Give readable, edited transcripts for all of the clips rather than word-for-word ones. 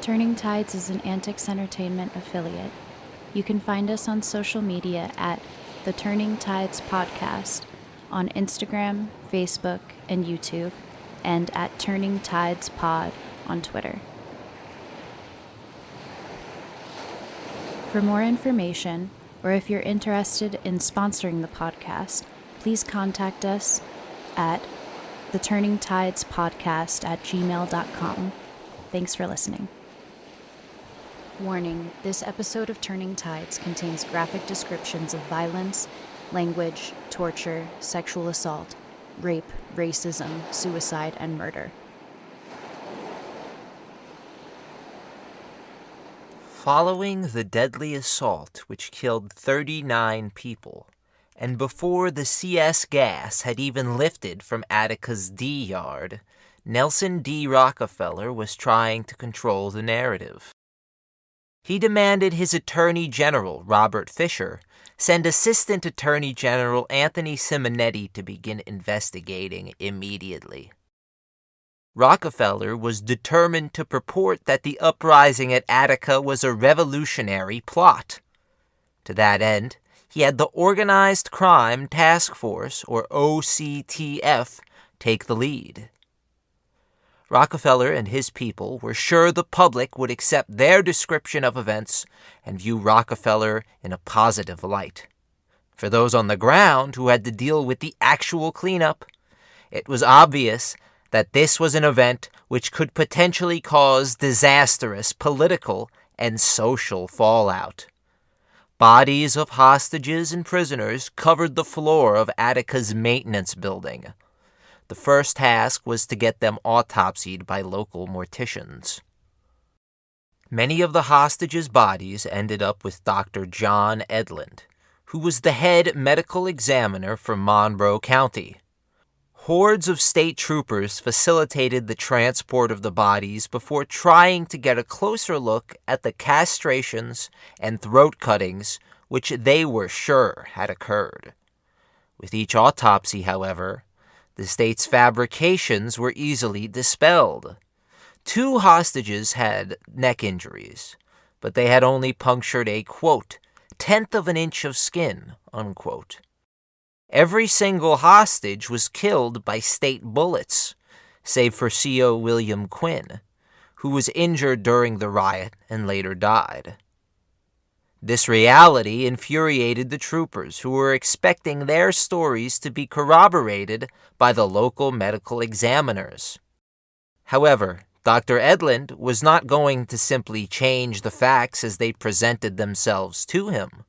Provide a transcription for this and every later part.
Turning Tides is an Antics Entertainment affiliate. You can find us on social media at The Turning Tides Podcast on Instagram, Facebook, and YouTube, and at Turning Tides Pod on Twitter. For more information, or if you're interested in sponsoring the podcast, please contact us at theturningtidespodcast@gmail.com. Thanks for listening. Warning, this episode of Turning Tides contains graphic descriptions of violence, language, torture, sexual assault, rape, racism, suicide, and murder. Following the deadly assault which killed 39 people, and before the CS gas had even lifted from Attica's D yard, Nelson D. Rockefeller was trying to control the narrative. He demanded his Attorney General, Robert Fisher, send Assistant Attorney General Anthony Simonetti to begin investigating immediately. Rockefeller was determined to purport that the uprising at Attica was a revolutionary plot. To that end, he had the Organized Crime Task Force, or OCTF, take the lead. Rockefeller and his people were sure the public would accept their description of events and view Rockefeller in a positive light. For those on the ground who had to deal with the actual cleanup, it was obvious that this was an event which could potentially cause disastrous political and social fallout. Bodies of hostages and prisoners covered the floor of Attica's maintenance building. The first task was to get them autopsied by local morticians. Many of the hostages' bodies ended up with Dr. John Edlund, who was the head medical examiner for Monroe County. Hordes of state troopers facilitated the transport of the bodies before trying to get a closer look at the castrations and throat cuttings which they were sure had occurred. With each autopsy, however, the state's fabrications were easily dispelled. 2 hostages had neck injuries, but they had only punctured a, quote, 1/10 of an inch of skin, unquote. Every single hostage was killed by state bullets, save for CO William Quinn, who was injured during the riot and later died. This reality infuriated the troopers, who were expecting their stories to be corroborated by the local medical examiners. However, Dr. Edlund was not going to simply change the facts as they presented themselves to him.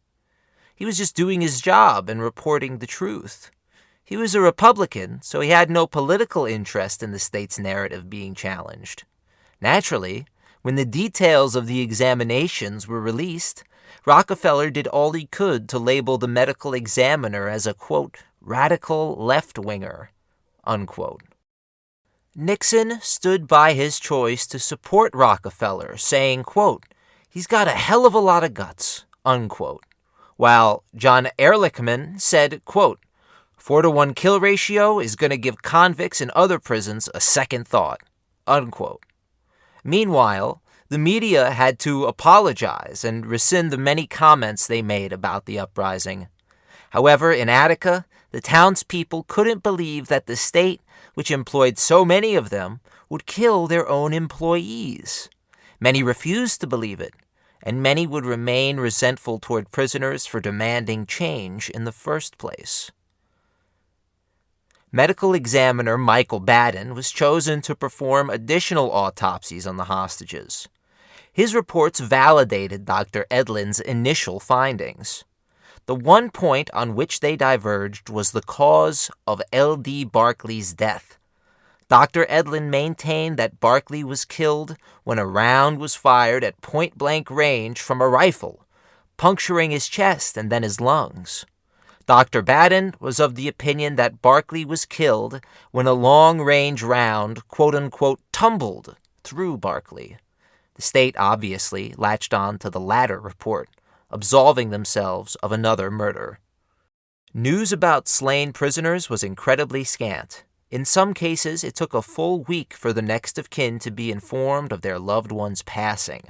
He was just doing his job and reporting the truth. He was a Republican, so he had no political interest in the state's narrative being challenged. Naturally, when the details of the examinations were released, Rockefeller did all he could to label the medical examiner as a, quote, radical left-winger, unquote. Nixon stood by his choice to support Rockefeller, saying, quote, he's got a hell of a lot of guts, unquote, while John Ehrlichman said, quote, 4-to-1 kill ratio is going to give convicts in other prisons a second thought, unquote. Meanwhile, the media had to apologize and rescind the many comments they made about the uprising. However, in Attica, the townspeople couldn't believe that the state, which employed so many of them, would kill their own employees. Many refused to believe it, and many would remain resentful toward prisoners for demanding change in the first place. Medical examiner Michael Baden was chosen to perform additional autopsies on the hostages. His reports validated Dr. Edlund's initial findings. The one point on which they diverged was the cause of L.D. Barkley's death. Dr. Edlund maintained that Barkley was killed when a round was fired at point-blank range from a rifle, puncturing his chest and then his lungs. Dr. Baden was of the opinion that Barkley was killed when a long-range round, quote-unquote, tumbled through Barkley. The state obviously latched on to the latter report, absolving themselves of another murder. News about slain prisoners was incredibly scant, In some cases, it took a full week for the next of kin to be informed of their loved one's passing.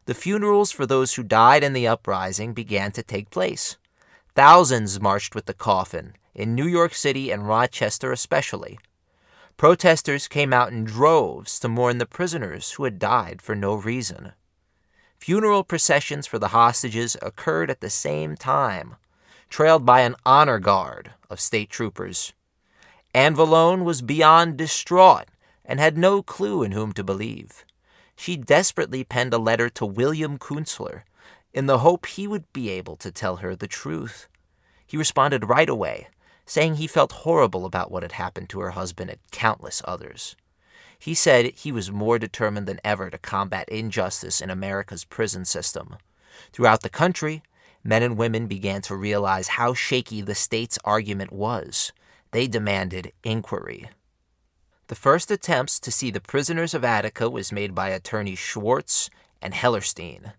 The funerals for those who died in the uprising began to take place. Thousands marched with the coffin, in New York City and Rochester especially. Protesters came out in droves to mourn the prisoners who had died for no reason. Funeral processions for the hostages occurred at the same time, trailed by an honor guard of state troopers. Anne Valone was beyond distraught and had no clue in whom to believe. She desperately penned a letter to William Kunstler in the hope he would be able to tell her the truth. He responded right away, saying he felt horrible about what had happened to her husband and countless others. He said he was more determined than ever to combat injustice in America's prison system. Throughout the country, men and women began to realize how shaky the state's argument was. They demanded inquiry. The first attempts to see the prisoners of Attica was made by attorneys Schwartz and Hellerstein.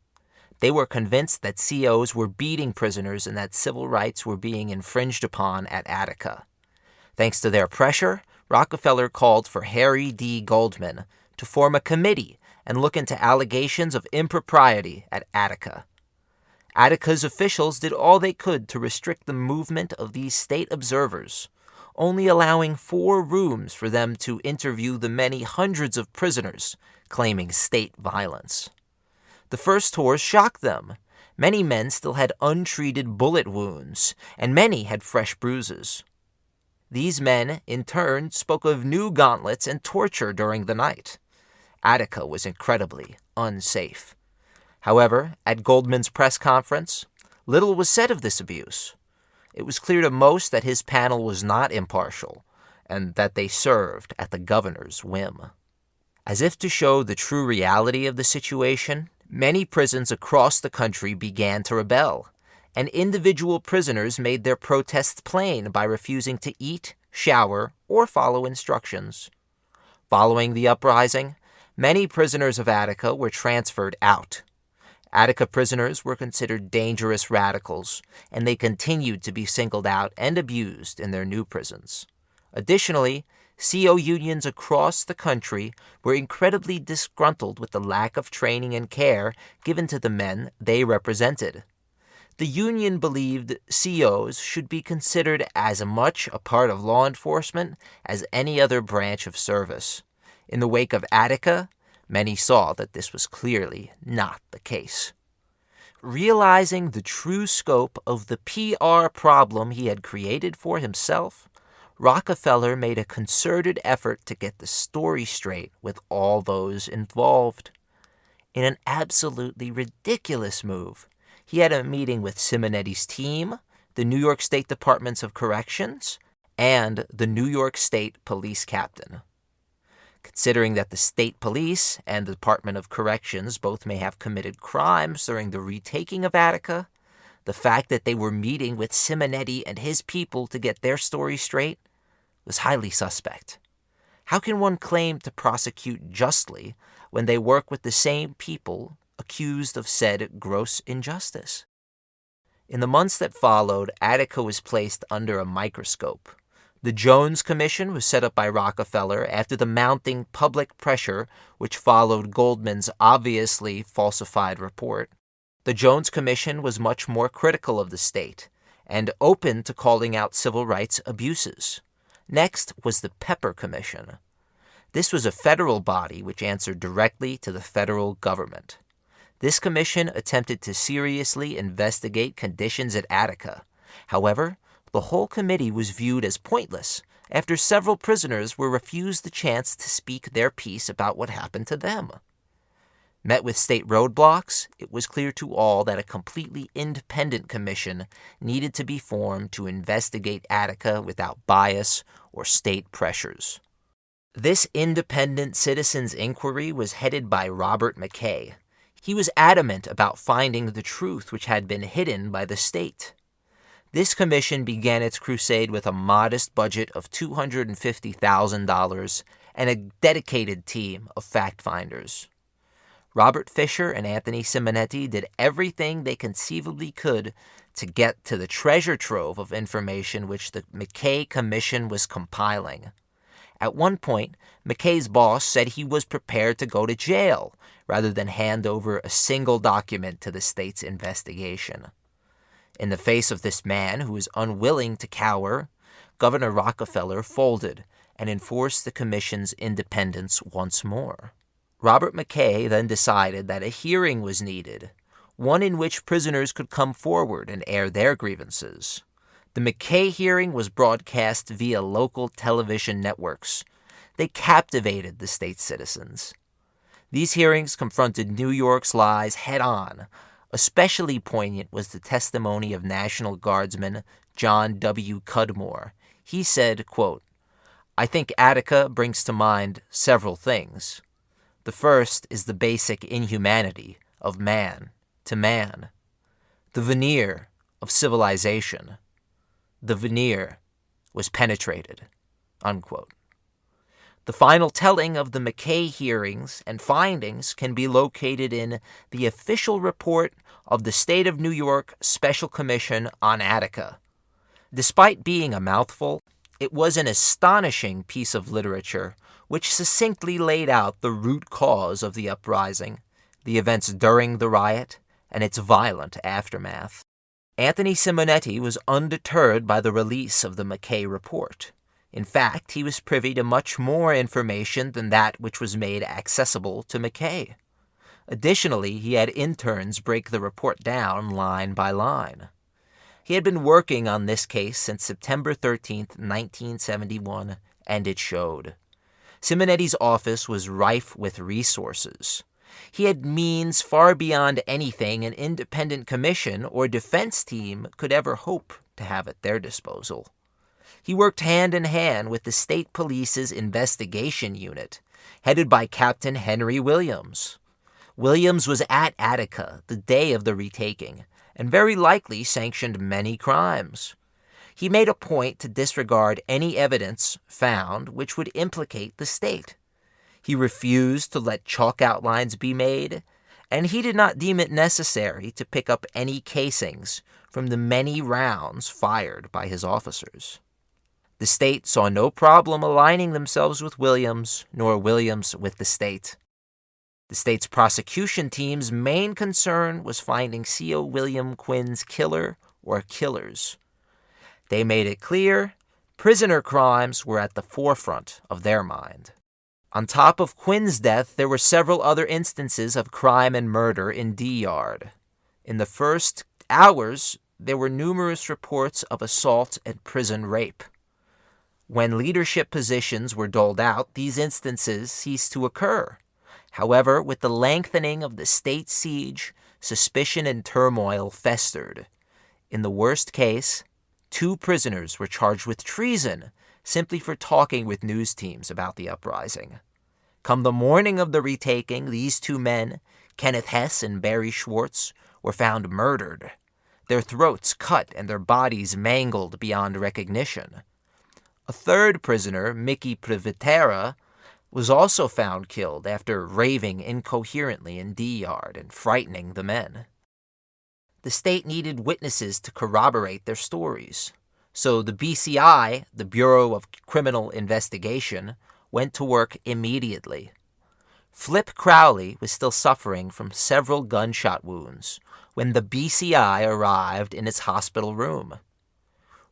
They were convinced that COs were beating prisoners and that civil rights were being infringed upon at Attica. Thanks to their pressure, Rockefeller called for Harry D. Goldman to form a committee and look into allegations of impropriety at Attica. Attica's officials did all they could to restrict the movement of these state observers, only allowing 4 rooms for them to interview the many hundreds of prisoners claiming state violence. The first tours shocked them. Many men still had untreated bullet wounds, and many had fresh bruises. These men, in turn, spoke of new gauntlets and torture during the night. Attica was incredibly unsafe. However, at Goldman's press conference, little was said of this abuse. It was clear to most that his panel was not impartial, and that they served at the governor's whim. As if to show the true reality of the situation, many prisons across the country began to rebel, and individual prisoners made their protests plain by refusing to eat, shower, or follow instructions. Following the uprising, many prisoners of Attica were transferred out. Attica prisoners were considered dangerous radicals, and they continued to be singled out and abused in their new prisons. Additionally, CO unions across the country were incredibly disgruntled with the lack of training and care given to the men they represented. The union believed COs should be considered as much a part of law enforcement as any other branch of service. In the wake of Attica, many saw that this was clearly not the case. Realizing the true scope of the PR problem he had created for himself, Rockefeller made a concerted effort to get the story straight with all those involved. In an absolutely ridiculous move, he had a meeting with Simonetti's team, the New York State Departments of Corrections, and the New York State Police Captain. Considering that the state police and the Department of Corrections both may have committed crimes during the retaking of Attica, the fact that they were meeting with Simonetti and his people to get their story straight was highly suspect. How can one claim to prosecute justly when they work with the same people accused of said gross injustice? In the months that followed, Attica was placed under a microscope. The Jones Commission was set up by Rockefeller after the mounting public pressure which followed Goldman's obviously falsified report. The Jones Commission was much more critical of the state and open to calling out civil rights abuses. Next was the Pepper Commission. This was a federal body which answered directly to the federal government. This commission attempted to seriously investigate conditions at Attica. However, the whole committee was viewed as pointless after several prisoners were refused the chance to speak their piece about what happened to them. Met with state roadblocks, it was clear to all that a completely independent commission needed to be formed to investigate Attica without bias or state pressures. This independent citizens' inquiry was headed by Robert McKay. He was adamant about finding the truth which had been hidden by the state. This commission began its crusade with a modest budget of $250,000 and a dedicated team of fact-finders. Robert Fisher and Anthony Simonetti did everything they conceivably could to get to the treasure trove of information which the McKay Commission was compiling. At one point, McKay's boss said he was prepared to go to jail rather than hand over a single document to the state's investigation. In the face of this man who was unwilling to cower, Governor Rockefeller folded and enforced the commission's independence once more. Robert McKay then decided that a hearing was needed, one in which prisoners could come forward and air their grievances. The McKay hearing was broadcast via local television networks. They captivated the state's citizens. These hearings confronted New York's lies head-on. Especially poignant was the testimony of National Guardsman John W. Cudmore. He said, quote, "I think Attica brings to mind several things. The first is the basic inhumanity of man to man, the veneer of civilization. The veneer was penetrated," unquote. The final telling of the McKay hearings and findings can be located in the official report of the State of New York Special Commission on Attica. Despite being a mouthful, it was an astonishing piece of literature which succinctly laid out the root cause of the uprising, the events during the riot, and its violent aftermath. Anthony Simonetti was undeterred by the release of the McKay report. In fact, he was privy to much more information than that which was made accessible to McKay. Additionally, he had interns break the report down line by line. He had been working on this case since September 13, 1971, and it showed. Simonetti's office was rife with resources. He had means far beyond anything an independent commission or defense team could ever hope to have at their disposal. He worked hand in hand with the state police's investigation unit, headed by Captain Henry Williams. Williams was at Attica the day of the retaking, and very likely sanctioned many crimes. He made a point to disregard any evidence found which would implicate the state. He refused to let chalk outlines be made, and he did not deem it necessary to pick up any casings from the many rounds fired by his officers. The state saw no problem aligning themselves with Williams, nor Williams with the state. The state's prosecution team's main concern was finding C.O. William Quinn's killer or killers. They made it clear prisoner crimes were at the forefront of their mind. On top of Quinn's death, there were several other instances of crime and murder in D-Yard. In the first hours, there were numerous reports of assault and prison rape. When leadership positions were doled out, these instances ceased to occur. However, with the lengthening of the state siege, suspicion and turmoil festered. In the worst case, 2 prisoners were charged with treason simply for talking with news teams about the uprising. Come the morning of the retaking, these 2 men, Kenneth Hess and Barry Schwartz, were found murdered, their throats cut and their bodies mangled beyond recognition. A 3rd prisoner, Mickey Privitera, was also found killed after raving incoherently in D-Yard and frightening the men. The state needed witnesses to corroborate their stories, so the BCI, the Bureau of Criminal Investigation, went to work immediately. Flip Crowley was still suffering from several gunshot wounds when the BCI arrived in its hospital room.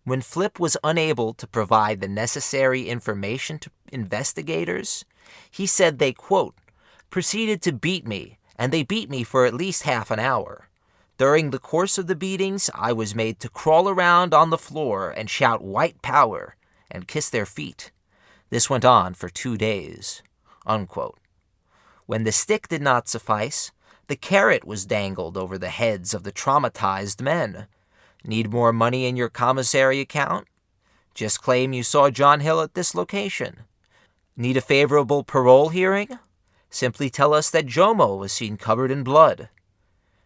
When Flip was unable to provide the necessary information to investigators, he said they, quote, proceeded to beat me, and they beat me for at least half an hour. During the course of the beatings, I was made to crawl around on the floor and shout white power and kiss their feet. This went on for 2 days, unquote. When the stick did not suffice, the carrot was dangled over the heads of the traumatized men. Need more money in your commissary account? Just claim you saw John Hill at this location. Need a favorable parole hearing? Simply tell us that Jomo was seen covered in blood.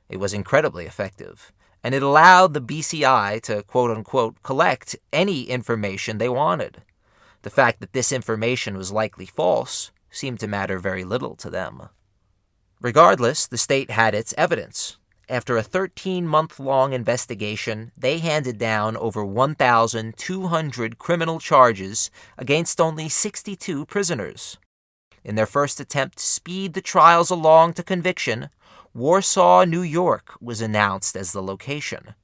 It was incredibly effective, and it allowed the BCI to, quote-unquote, collect any information they wanted. The fact that this information was likely false seemed to matter very little to them. Regardless, the state had its evidence, After a 13-month-long investigation, they handed down over 1,200 criminal charges against only 62 prisoners. In their first attempt to speed the trials along to conviction, Warsaw, New York was announced as the location.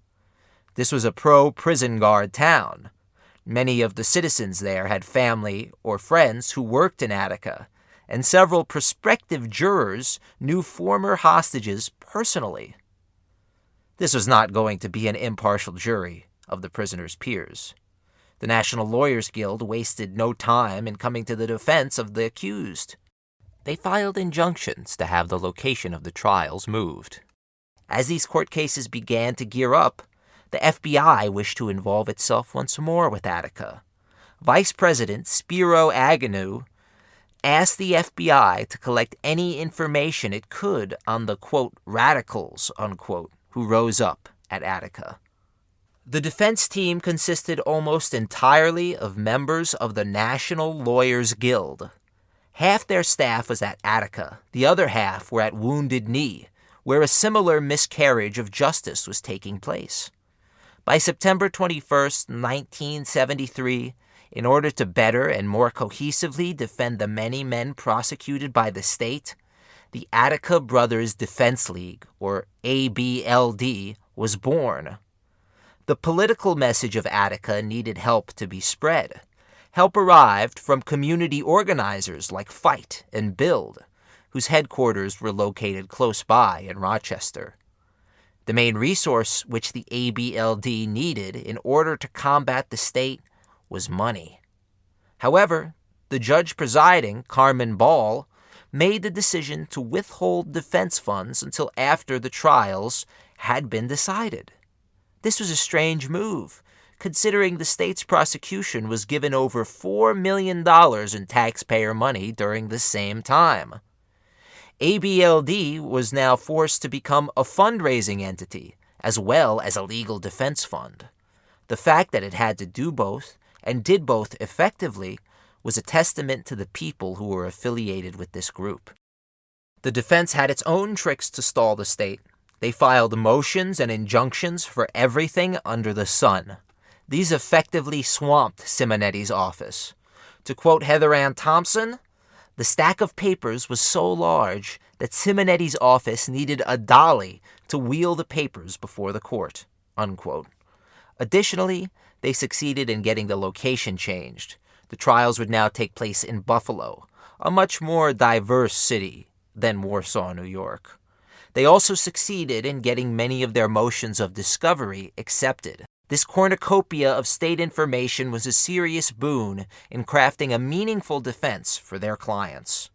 This was a pro-prison guard town. Many of the citizens there had family or friends who worked in Attica, and several prospective jurors knew former hostages personally. This was not going to be an impartial jury of the prisoners' peers. The National Lawyers Guild wasted no time in coming to the defense of the accused. They filed injunctions to have the location of the trials moved. As these court cases began to gear up, the FBI wished to involve itself once more with Attica. Vice President Spiro Agnew asked the FBI to collect any information it could on the, quote, radicals, unquote, who rose up at Attica. The defense team consisted almost entirely of members of the National Lawyers Guild. Half their staff was at Attica, the other half were at Wounded Knee, where a similar miscarriage of justice was taking place. By September 21st, 1973, in order to better and more cohesively defend the many men prosecuted by the state, the Attica Brothers Defense League, or ABLD, was born. The political message of Attica needed help to be spread. Help arrived from community organizers like Fight and Build, whose headquarters were located close by in Rochester. The main resource which the ABLD needed in order to combat the state was money. However, the judge presiding, Carmen Ball, made the decision to withhold defense funds until after the trials had been decided. This was a strange move, considering the state's prosecution was given over $4 million in taxpayer money during the same time. ABLD was now forced to become a fundraising entity, as well as a legal defense fund. The fact that it had to do both, and did both effectively, was a testament to the people who were affiliated with this group. The defense had its own tricks to stall the state. They filed motions and injunctions for everything under the sun. These effectively swamped Simonetti's office. To quote Heather Ann Thompson, the stack of papers was so large that Simonetti's office needed a dolly to wheel the papers before the court, unquote. Additionally, they succeeded in getting the location changed. The trials would now take place in Buffalo, a much more diverse city than Warsaw, New York. They also succeeded in getting many of their motions of discovery accepted. This cornucopia of state information was a serious boon in crafting a meaningful defense for their clients.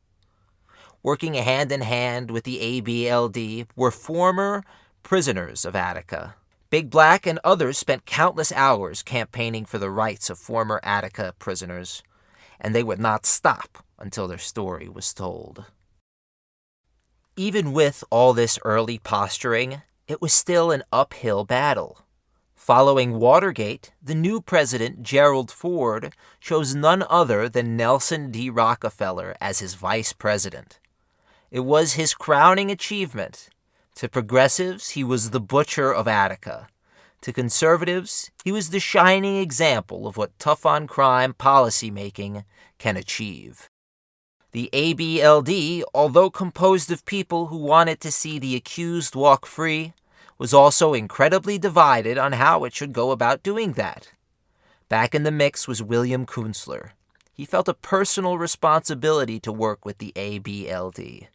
Working hand in hand with the ABLD were former prisoners of Attica. Big Black and others spent countless hours campaigning for the rights of former Attica prisoners, and they would not stop until their story was told. Even with all this early posturing, it was still an uphill battle. Following Watergate, the new president, Gerald Ford, chose none other than Nelson D. Rockefeller as his vice president. It was his crowning achievement. To progressives, he was the butcher of Attica. To conservatives, he was the shining example of what tough-on-crime policymaking can achieve. The ABLD, although composed of people who wanted to see the accused walk free, was also incredibly divided on how it should go about doing that. Back in the mix was William Kunstler. He felt a personal responsibility to work with the ABLD.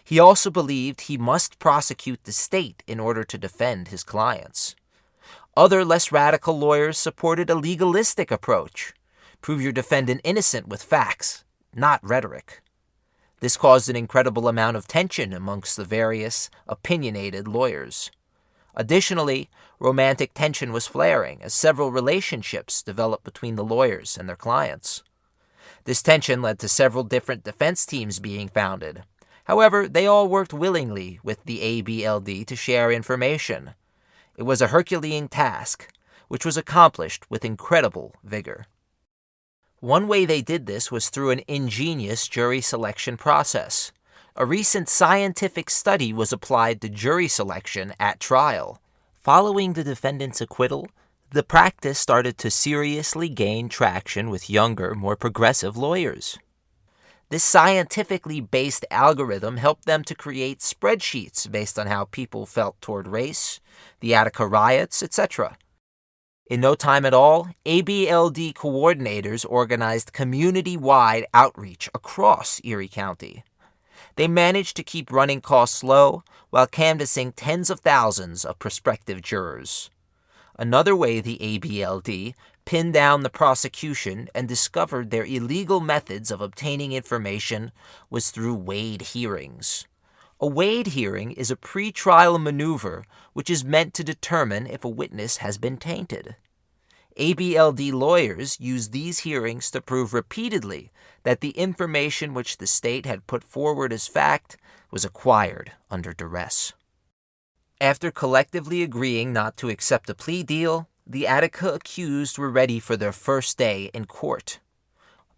He also believed he must prosecute the state in order to defend his clients. Other less radical lawyers supported a legalistic approach. Prove your defendant innocent with facts, not rhetoric. This caused an incredible amount of tension amongst the various opinionated lawyers. Additionally, romantic tension was flaring as several relationships developed between the lawyers and their clients. This tension led to several different defense teams being founded. However, they all worked willingly with the ABLD to share information. It was a Herculean task, which was accomplished with incredible vigor. One way they did this was through an ingenious jury selection process. A recent scientific study was applied to jury selection at trial. Following the defendant's acquittal, the practice started to seriously gain traction with younger, more progressive lawyers. This scientifically based algorithm helped them to create spreadsheets based on how people felt toward race, the Attica riots, etc. In no time at all, ABLD coordinators organized community-wide outreach across Erie County. They managed to keep running costs low while canvassing tens of thousands of prospective jurors. Another way the ABLD pinned down the prosecution and discovered their illegal methods of obtaining information was through Wade hearings. A Wade hearing is a pre-trial maneuver which is meant to determine if a witness has been tainted. ABLD lawyers used these hearings to prove repeatedly that the information which the state had put forward as fact was acquired under duress. After collectively agreeing not to accept a plea deal, the Attica accused were ready for their first day in court.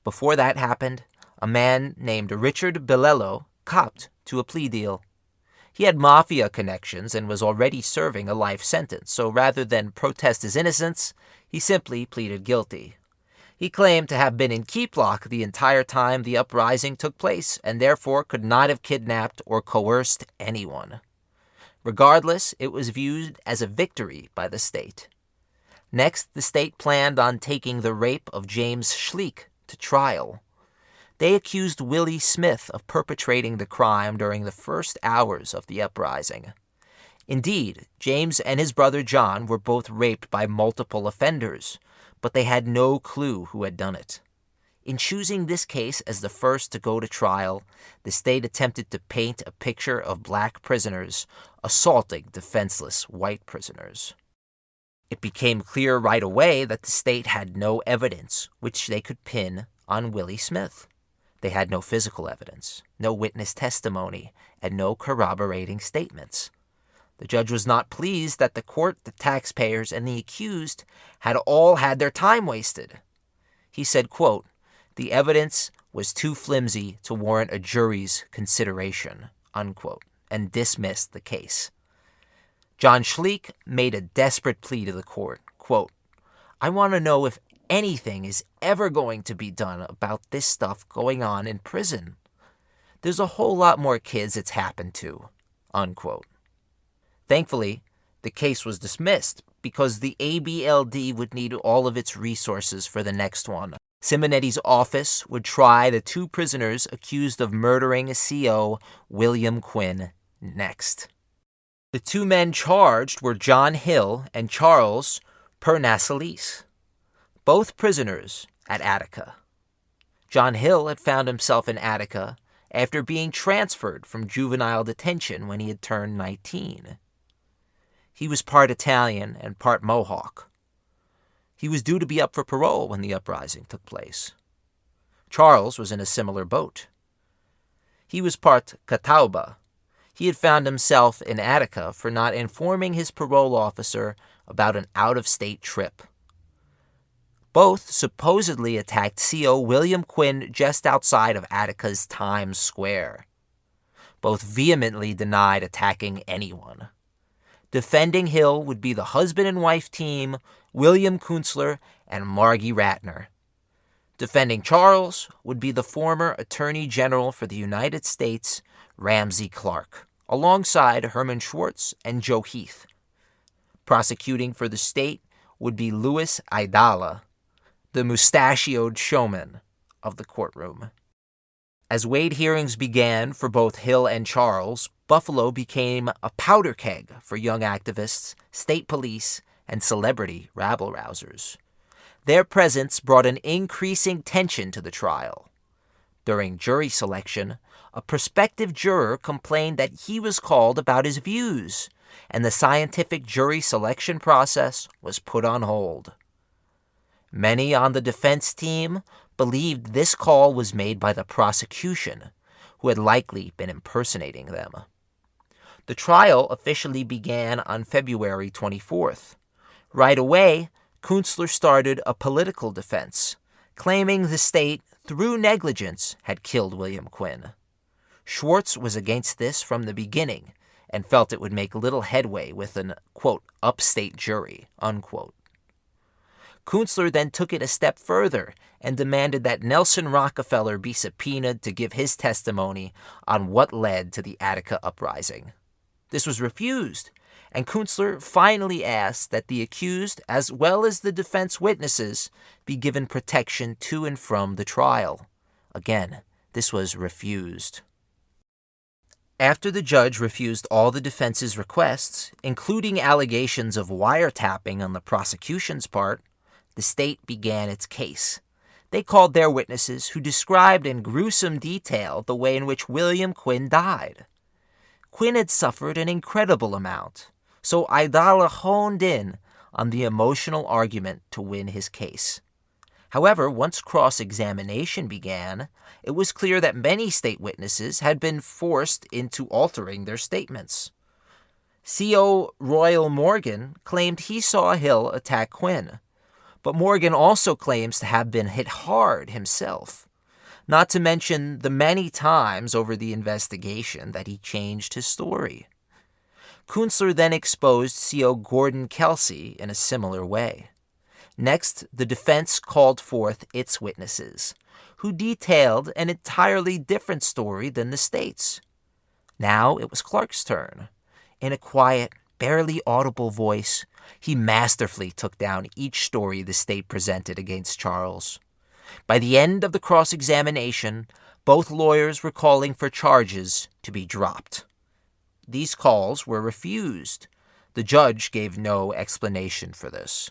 Before that happened, a man named Richard Bellello copped to a plea deal. He had mafia connections and was already serving a life sentence, so rather than protest his innocence, he simply pleaded guilty. He claimed to have been in keep lock the entire time the uprising took place and therefore could not have kidnapped or coerced anyone. Regardless, it was viewed as a victory by the state. Next, the state planned on taking the rape of James Schleek to trial. They accused Willie Smith of perpetrating the crime during the first hours of the uprising. Indeed, James and his brother John were both raped by multiple offenders, but they had no clue who had done it. In choosing this case as the first to go to trial, the state attempted to paint a picture of black prisoners assaulting defenseless white prisoners. It became clear right away that the state had no evidence which they could pin on Willie Smith. They had no physical evidence, no witness testimony, and no corroborating statements. The judge was not pleased that the court, the taxpayers, and the accused had all had their time wasted. He said, quote, "The evidence was too flimsy to warrant a jury's consideration," unquote, and dismissed the case. John Schleek made a desperate plea to the court, quote, "I want to know if anything is ever going to be done about this stuff going on in prison. There's a whole lot more kids it's happened to," unquote. Thankfully, the case was dismissed because the ABLD would need all of its resources for the next one. Simonetti's office would try the two prisoners accused of murdering CO William Quinn next. The two men charged were John Hill and Charles Pernasalis, both prisoners at Attica. John Hill had found himself in Attica after being transferred from juvenile detention when he had turned 19. He was part Italian and part Mohawk. He was due to be up for parole when the uprising took place. Charles was in a similar boat. He was part Catawba. He had found himself in Attica for not informing his parole officer about an out-of-state trip. Both supposedly attacked CO William Quinn just outside of Attica's Times Square. Both vehemently denied attacking anyone. Defending Hill would be the husband and wife team, William Kunstler and Margie Ratner. Defending Charles would be the former Attorney General for the United States, Ramsey Clark, alongside Herman Schwartz and Joe Heath. Prosecuting for the state would be Louis Aidala, the mustachioed showman of the courtroom. As Wade hearings began for both Hill and Charles, Buffalo became a powder keg for young activists, state police, and celebrity rabble-rousers. Their presence brought an increasing tension to the trial. During jury selection, a prospective juror complained that he was called about his views, and the scientific jury selection process was put on hold. Many on the defense team believed this call was made by the prosecution, who had likely been impersonating them. The trial officially began on February 24th. Right away, Kunstler started a political defense, claiming the state, through negligence, had killed William Quinn. Schwartz was against this from the beginning and felt it would make little headway with an, quote, upstate jury, unquote. Kunstler then took it a step further and demanded that Nelson Rockefeller be subpoenaed to give his testimony on what led to the Attica Uprising. This was refused, and Kunstler finally asked that the accused, as well as the defense witnesses, be given protection to and from the trial. Again, this was refused. After the judge refused all the defense's requests, including allegations of wiretapping on the prosecution's part, the state began its case. They called their witnesses who described in gruesome detail the way in which William Quinn died. Quinn had suffered an incredible amount, so Aidala honed in on the emotional argument to win his case. However, once cross-examination began, it was clear that many state witnesses had been forced into altering their statements. C.O. Royal Morgan claimed he saw Hill attack Quinn, but Morgan also claims to have been hit hard himself, not to mention the many times over the investigation that he changed his story. Kunstler then exposed C.O. Gordon Kelsey in a similar way. Next, the defense called forth its witnesses, who detailed an entirely different story than the state's. Now it was Clark's turn. In a quiet, barely audible voice, he masterfully took down each story the state presented against Charles. By the end of the cross-examination, both lawyers were calling for charges to be dropped. These calls were refused. The judge gave no explanation for this.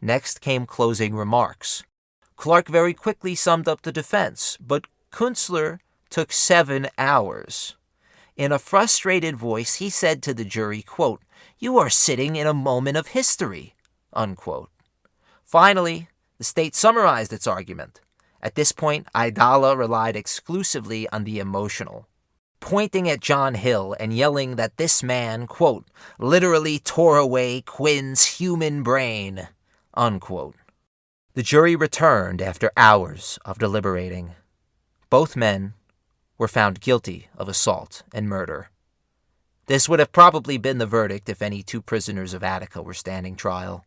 Next came closing remarks. Clark very quickly summed up the defense, but Kunstler took 7 hours. In a frustrated voice, he said to the jury, quote, "You are sitting in a moment of history," unquote. Finally, the state summarized its argument. At this point, Aidala relied exclusively on the emotional, pointing at John Hill and yelling that this man, quote, "literally tore away Quinn's human brain," unquote. The jury returned after hours of deliberating. Both men were found guilty of assault and murder. This would have probably been the verdict if any 2 prisoners of Attica were standing trial.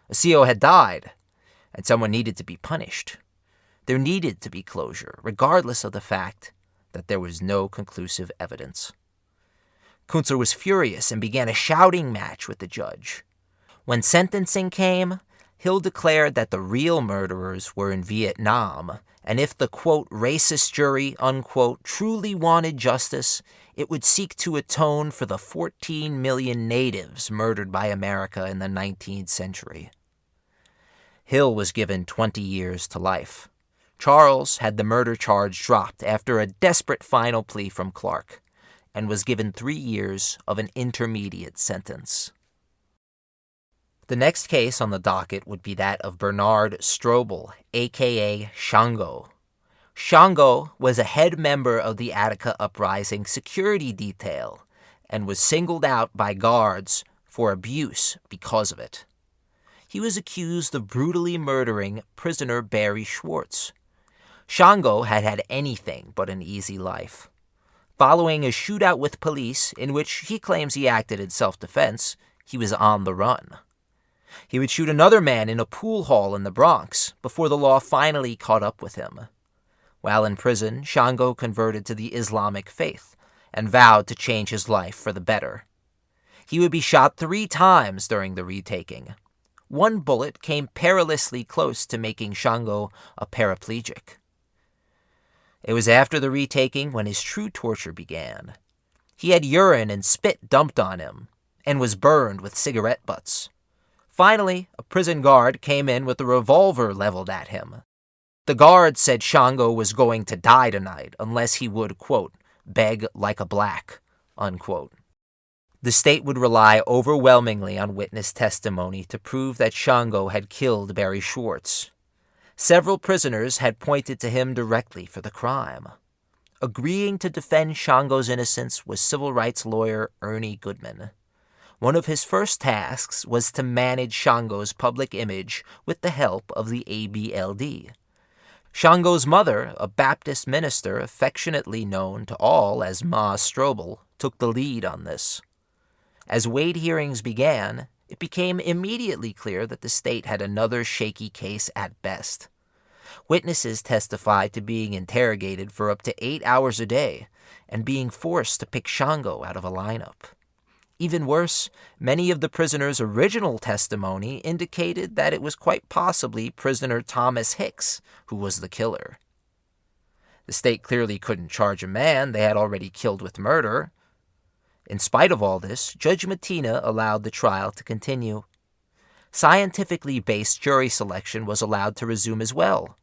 A CO had died, and someone needed to be punished. There needed to be closure, regardless of the fact that there was no conclusive evidence. Kunstler was furious and began a shouting match with the judge. When sentencing came, Hill declared that the real murderers were in Vietnam, and if the, quote, "racist jury," unquote, truly wanted justice, it would seek to atone for the 14 million natives murdered by America in the 19th century. Hill was given 20 years to life. Charles had the murder charge dropped after a desperate final plea from Clark, and was given 3 years of an intermediate sentence. The next case on the docket would be that of Bernard Strobel, a.k.a. Shango. Shango was a head member of the Attica Uprising security detail and was singled out by guards for abuse because of it. He was accused of brutally murdering prisoner Barry Schwartz. Shango had had anything but an easy life. Following a shootout with police in which he claims he acted in self-defense, he was on the run. He would shoot another man in a pool hall in the Bronx before the law finally caught up with him. While in prison, Shango converted to the Islamic faith and vowed to change his life for the better. He would be shot 3 times during the retaking. One bullet came perilously close to making Shango a paraplegic. It was after the retaking when his true torture began. He had urine and spit dumped on him and was burned with cigarette butts. Finally, a prison guard came in with a revolver leveled at him. The guard said Shango was going to die tonight unless he would, quote, "beg like a black," unquote. The state would rely overwhelmingly on witness testimony to prove that Shango had killed Barry Schwartz. Several prisoners had pointed to him directly for the crime. Agreeing to defend Shango's innocence was civil rights lawyer Ernie Goodman. One of his first tasks was to manage Shango's public image with the help of the ABLD. Shango's mother, a Baptist minister affectionately known to all as Ma Strobel, took the lead on this. As Wade hearings began, it became immediately clear that the state had another shaky case at best. Witnesses testified to being interrogated for up to 8 hours a day and being forced to pick Shango out of a lineup. Even worse, many of the prisoners' original testimony indicated that it was quite possibly prisoner Thomas Hicks who was the killer. The state clearly couldn't charge a man they had already killed with murder. In spite of all this, Judge Matina allowed the trial to continue. Scientifically based jury selection was allowed to resume as well.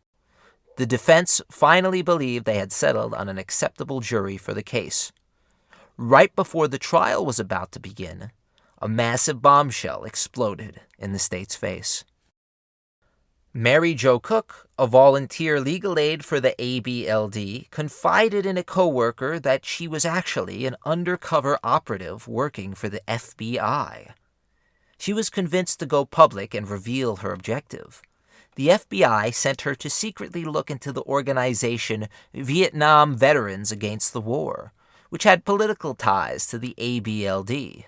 The defense finally believed they had settled on an acceptable jury for the case. Right before the trial was about to begin, a massive bombshell exploded in the state's face. Mary Jo Cook, a volunteer legal aid for the ABLD, confided in a coworker that she was actually an undercover operative working for the FBI. She was convinced to go public and reveal her objective. The FBI sent her to secretly look into the organization Vietnam Veterans Against the War, which had political ties to the ABLD.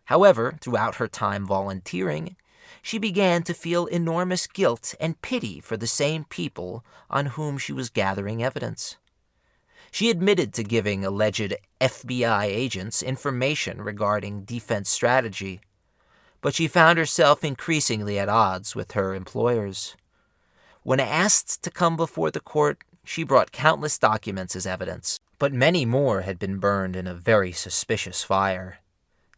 However, throughout her time volunteering, she began to feel enormous guilt and pity for the same people on whom she was gathering evidence. She admitted to giving alleged FBI agents information regarding defense strategy, but she found herself increasingly at odds with her employers. When asked to come before the court, she brought countless documents as evidence, but many more had been burned in a very suspicious fire.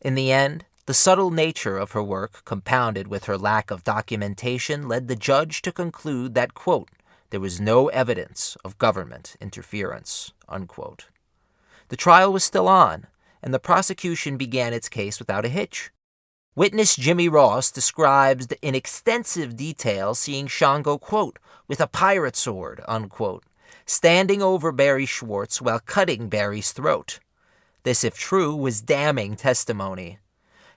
In the end, the subtle nature of her work, compounded with her lack of documentation, led the judge to conclude that, quote, there was no evidence of government interference, unquote. The trial was still on, and the prosecution began its case without a hitch. Witness Jimmy Ross describes in extensive detail seeing Shango, quote, with a pirate sword, unquote, standing over Barry Schwartz while cutting Barry's throat. This, if true, was damning testimony.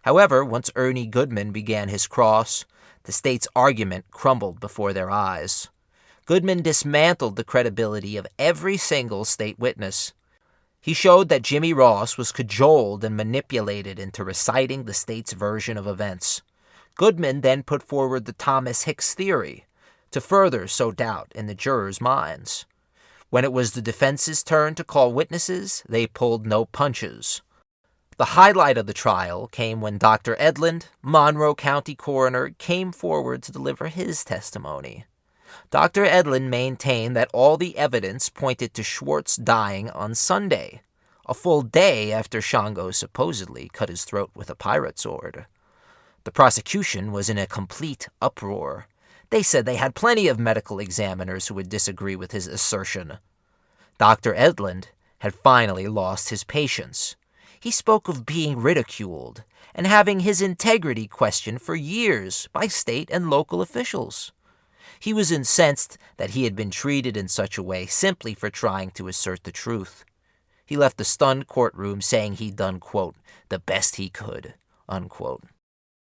However, once Ernie Goodman began his cross, the state's argument crumbled before their eyes. Goodman dismantled the credibility of every single state witness. He showed that Jimmy Ross was cajoled and manipulated into reciting the state's version of events. Goodman then put forward the Thomas Hicks theory to further sow doubt in the jurors' minds. When it was the defense's turn to call witnesses, they pulled no punches. The highlight of the trial came when Dr. Edlund, Monroe County coroner, came forward to deliver his testimony. Dr. Edlund maintained that all the evidence pointed to Schwartz dying on Sunday, a full day after Shango supposedly cut his throat with a pirate sword. The prosecution was in a complete uproar. They said they had plenty of medical examiners who would disagree with his assertion. Dr. Edlund had finally lost his patience. He spoke of being ridiculed and having his integrity questioned for years by state and local officials. He was incensed that he had been treated in such a way simply for trying to assert the truth. He left the stunned courtroom saying he'd done, quote, the best he could, unquote.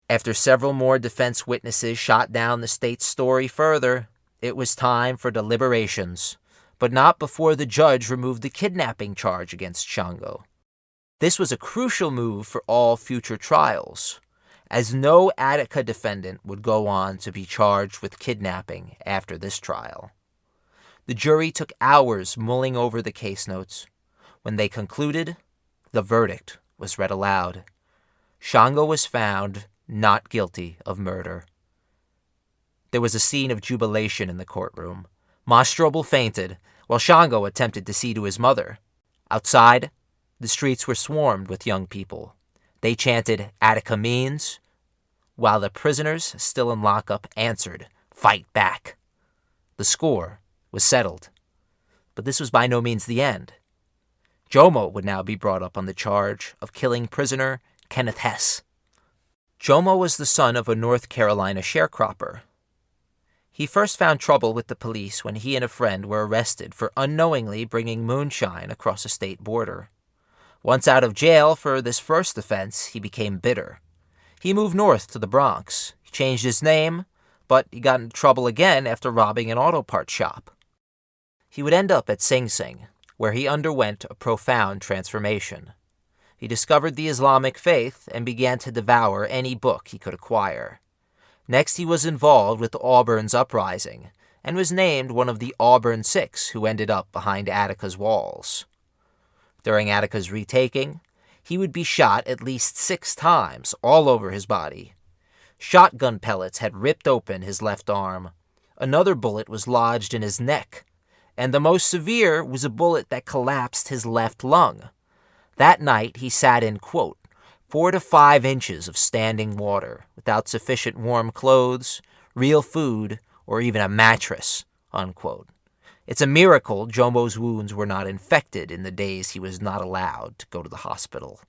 After several more defense witnesses shot down the state's story further, it was time for deliberations, but not before the judge removed the kidnapping charge against Shango. This was a crucial move for all future trials, as no Attica defendant would go on to be charged with kidnapping after this trial. The jury took hours mulling over the case notes. When they concluded, the verdict was read aloud. Shango was found not guilty of murder. There was a scene of jubilation in the courtroom. Mastodon fainted, while Shango attempted to see to his mother. Outside, the streets were swarmed with young people. They chanted, Attica means, while the prisoners still in lockup answered, fight back. The score was settled. But this was by no means the end. Jomo would now be brought up on the charge of killing prisoner Kenneth Hess. Jomo was the son of a North Carolina sharecropper. He first found trouble with the police when he and a friend were arrested for unknowingly bringing moonshine across a state border. Once out of jail for this first offense, he became bitter. He moved north to the Bronx. He changed his name, but he got into trouble again after robbing an auto parts shop. He would end up at Sing Sing, where he underwent a profound transformation. He discovered the Islamic faith and began to devour any book he could acquire. Next, he was involved with Auburn's Uprising, and was named one of the Auburn Six who ended up behind Attica's walls. During Attica's retaking, he would be shot at least 6 times all over his body. Shotgun pellets had ripped open his left arm. Another bullet was lodged in his neck, and the most severe was a bullet that collapsed his left lung. That night, he sat in, quote, 4 to 5 inches of standing water, without sufficient warm clothes, real food, or even a mattress, unquote. It's a miracle Jomo's wounds were not infected in the days he was not allowed to go to the hospital.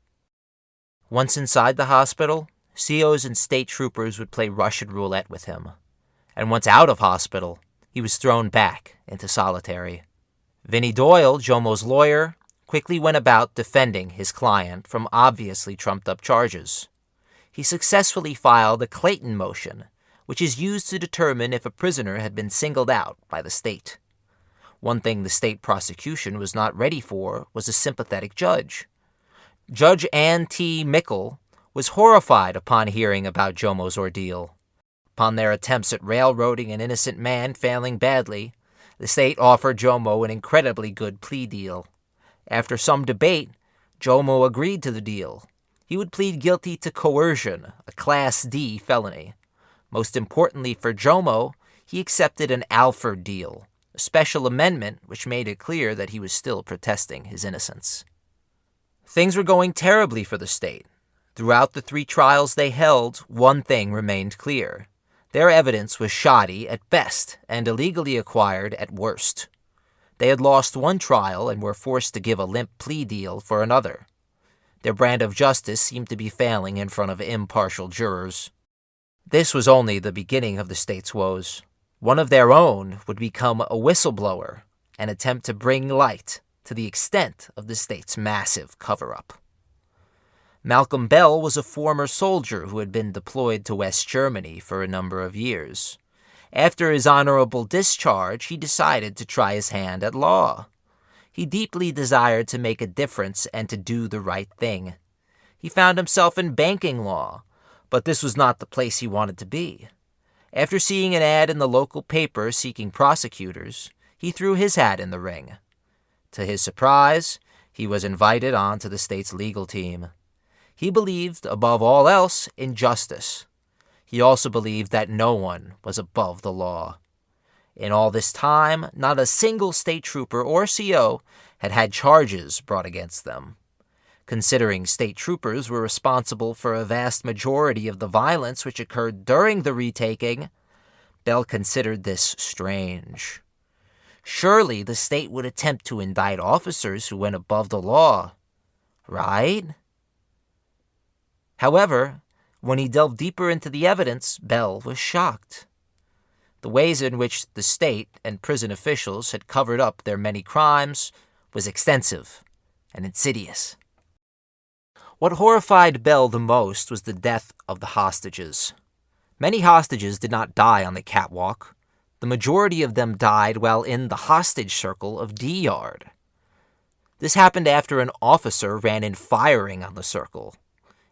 Once inside the hospital, COs and state troopers would play Russian roulette with him. And once out of hospital, he was thrown back into solitary. Vinnie Doyle, Jomo's lawyer, quickly went about defending his client from obviously trumped-up charges. He successfully filed a Clayton motion, which is used to determine if a prisoner had been singled out by the state. One thing the state prosecution was not ready for was a sympathetic judge. Judge Ann T. Mickle was horrified upon hearing about Jomo's ordeal. Upon their attempts at railroading an innocent man failing badly, the state offered Jomo an incredibly good plea deal. After some debate, Jomo agreed to the deal. He would plead guilty to coercion, a Class D felony. Most importantly for Jomo, he accepted an Alford deal, a special amendment which made it clear that he was still protesting his innocence. Things were going terribly for the state. Throughout the 3 trials they held, one thing remained clear. Their evidence was shoddy at best and illegally acquired at worst. They had lost one trial and were forced to give a limp plea deal for another. Their brand of justice seemed to be failing in front of impartial jurors. This was only the beginning of the state's woes. One of their own would become a whistleblower and attempt to bring light to the extent of the state's massive cover-up. Malcolm Bell was a former soldier who had been deployed to West Germany for a number of years. After his honorable discharge, he decided to try his hand at law. He deeply desired to make a difference and to do the right thing. He found himself in banking law, but this was not the place he wanted to be. After seeing an ad in the local paper seeking prosecutors, he threw his hat in the ring. To his surprise, he was invited onto the state's legal team. He believed, above all else, in justice. He also believed that no one was above the law. In all this time, not a single state trooper or CO had had charges brought against them. Considering state troopers were responsible for a vast majority of the violence which occurred during the retaking, Bell considered this strange. Surely the state would attempt to indict officers who went above the law, right? However, when he delved deeper into the evidence, Bell was shocked. The ways in which the state and prison officials had covered up their many crimes was extensive and insidious. What horrified Bell the most was the death of the hostages. Many hostages did not die on the catwalk. The majority of them died while in the hostage circle of D Yard. This happened after an officer ran in firing on the circle.